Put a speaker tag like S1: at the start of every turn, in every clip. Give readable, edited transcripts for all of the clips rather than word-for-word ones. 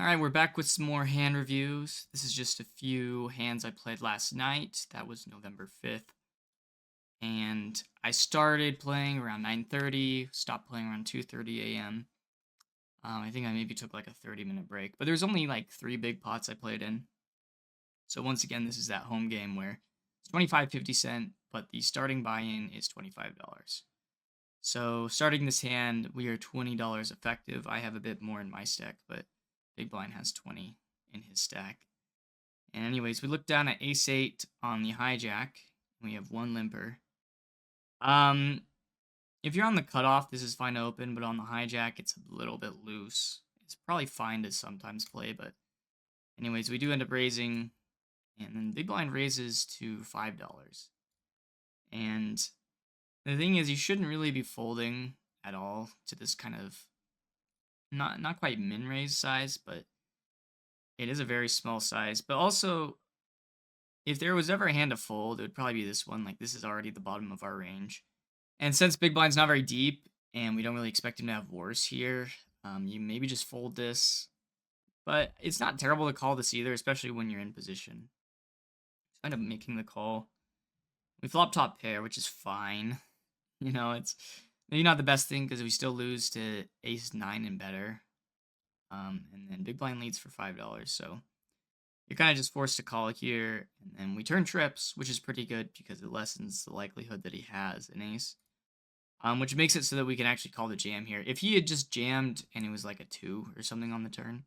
S1: All right, we're back with some more hand reviews. This is just a few hands I played last night. That was November 5th. And I started playing around 9:30, stopped playing around 2:30 a.m. I think I maybe took like a 30-minute break, but there's only like 3 big pots I played in. So once again, this is that home game where it's 25.50, but the starting buy-in is $25. So starting this hand, we are $20 effective. I have a bit more in my stack, but Big Blind has 20 in his stack. And anyways, we look down at ace 8 on the hijack. We have one limper. Um, if you're on the cutoff, this is fine to open, but on the hijack, it's a little bit loose. It's probably fine to sometimes play, but anyways, we do end up raising, and then Big Blind raises to $5. And the thing is, you shouldn't really be folding at all to this kind of not quite min raise size, but it is a very small size. But also, if there was ever a hand to fold, it would probably be this one. Like, this is already the bottom of our range. And since Big Blind's not very deep, and we don't really expect him to have worse here, you maybe just fold this. But it's not terrible to call this either, especially when you're in position. So I end up making the call. We flop top pair, which is fine. It's maybe not the best thing because we still lose to ace 9 and better. And then Big Blind leads for $5, so you're kind of just forced to call here, and then we turn trips, which is pretty good because it lessens the likelihood that he has an ace, which makes it so that we can actually call the jam here. If he had just jammed and it was like a 2 or something on the turn,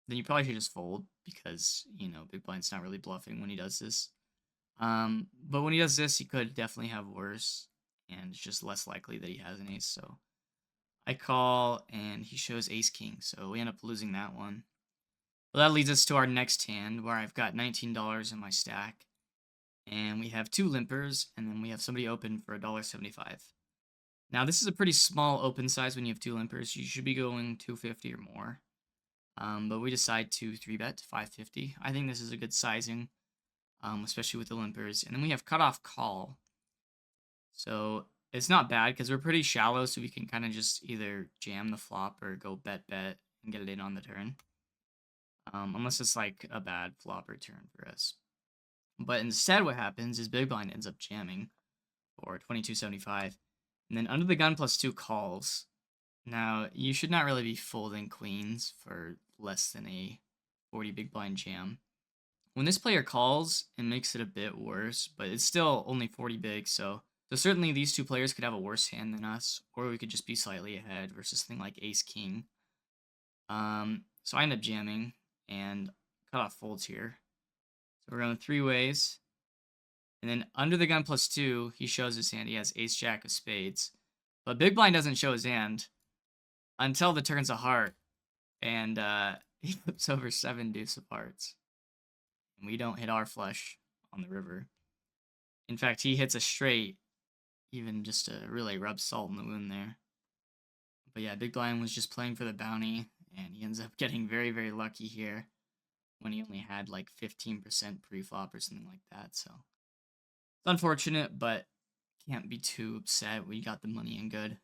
S1: then you probably should just fold because, Big Blind's not really bluffing when he does this. But when he does this, he could definitely have worse, and it's just less likely that he has an ace, so I call, and he shows ace-king, so we end up losing that one. Well, that leads us to our next hand, where I've got $19 in my stack, and we have 2 limpers, and then we have somebody open for $1.75. Now, this is a pretty small open size when you have 2 limpers. You should be going 250 or more, but we decide to 3-bet to 550. I think this is a good sizing, especially with the limpers. And then we have cutoff call, so it's not bad because we're pretty shallow, so we can kind of just either jam the flop or go bet and get it in on the turn. Unless it's like a bad flop or turn for us. But instead what happens is Big Blind ends up jamming for 22.75. And then under the gun +2 calls. Now, you should not really be folding queens for less than a 40 Big Blind jam. When this player calls, it makes it a bit worse, but it's still only 40 big, so certainly these two players could have a worse hand than us, or we could just be slightly ahead versus something like ace-king. So I end up jamming, and cutoff folds here. So we're going 3 ways. And then under the gun +2, he shows his hand. He has ace-jack of spades. But Big Blind doesn't show his hand until the turn's a heart. And he flips over 7 deuce of hearts. And we don't hit our flush on the river. In fact, he hits a straight, even just to really rub salt in the wound there. But yeah, Big Blind was just playing for the bounty, and he ends up getting very, very lucky here when he only had like 15% pre-flop or something like that. So it's unfortunate, but can't be too upset. We got the money in good.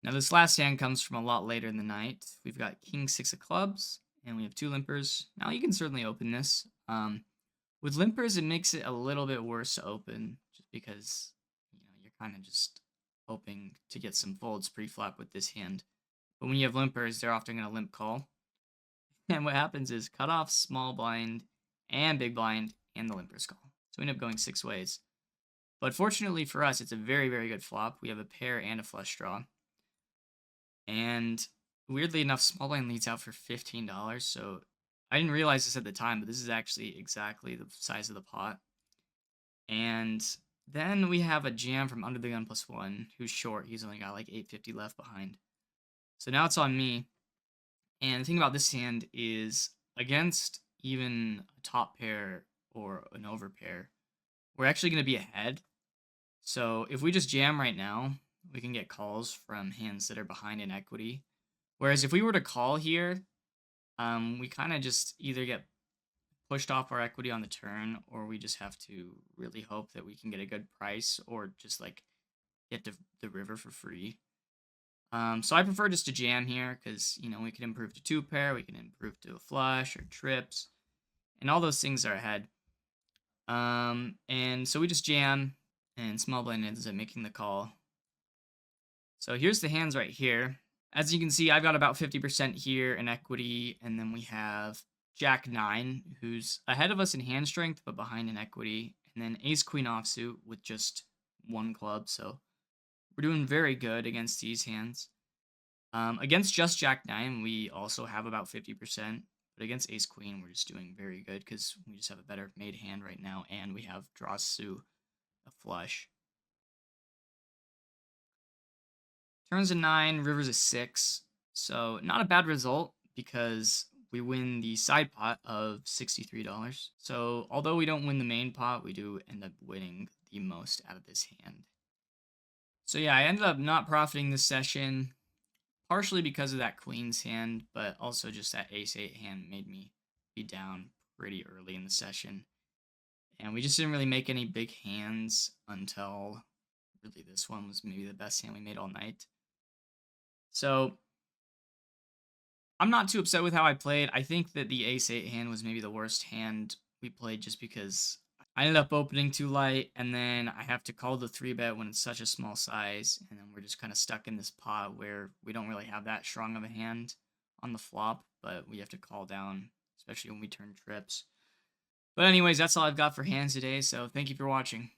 S1: Now this last hand comes from a lot later in the night. We've got King 6 of clubs, and we have 2 limpers. Now you can certainly open this. With limpers, it makes it a little bit worse to open, just because you're kind of just hoping to get some folds pre-flop with this hand. But when you have limpers, they're often going to limp call. And what happens is cutoff, small blind, and big blind, and the limpers call. So we end up going 6 ways. But fortunately for us, it's a very, very good flop. We have a pair and a flush draw. And weirdly enough, small blind leads out for $15. So I didn't realize this at the time, but this is actually exactly the size of the pot. And then we have a jam from under the gun +1, who's short. He's only got like 850 left behind. So now it's on me. And the thing about this hand is, against even a top pair or an overpair, we're actually going to be ahead. So if we just jam right now, we can get calls from hands that are behind in equity. Whereas if we were to call here, we kind of just either get pushed off our equity on the turn, or we just have to really hope that we can get a good price, or just like get the river for free. So I prefer just to jam here because, we can improve to two pair, we can improve to a flush or trips, and all those things are ahead. And so we just jam, and small blind ends up making the call. So here's the hands right here. As you can see, I've got about 50% here in equity, and then we have Jack 9, who's ahead of us in hand strength, but behind in equity, and then Ace Queen offsuit with just one club, so we're doing very good against these hands. Against just Jack 9, we also have about 50%, but against Ace Queen, we're just doing very good because we just have a better made hand right now, and we have draw suit, a flush. Turns a 9, rivers a 6, so not a bad result because we win the side pot of $63. So although we don't win the main pot, we do end up winning the most out of this hand. So yeah, I ended up not profiting this session, partially because of that queen's hand, but also just that ace-8 hand made me be down pretty early in the session. And we just didn't really make any big hands until really this one was maybe the best hand we made all night. So I'm not too upset with how I played. I think that the ace-8 hand was maybe the worst hand we played just because I ended up opening too light, and then I have to call the 3-bet when it's such a small size, and then we're just kind of stuck in this pot where we don't really have that strong of a hand on the flop, but we have to call down, especially when we turn trips. But anyways, that's all I've got for hands today, so thank you for watching.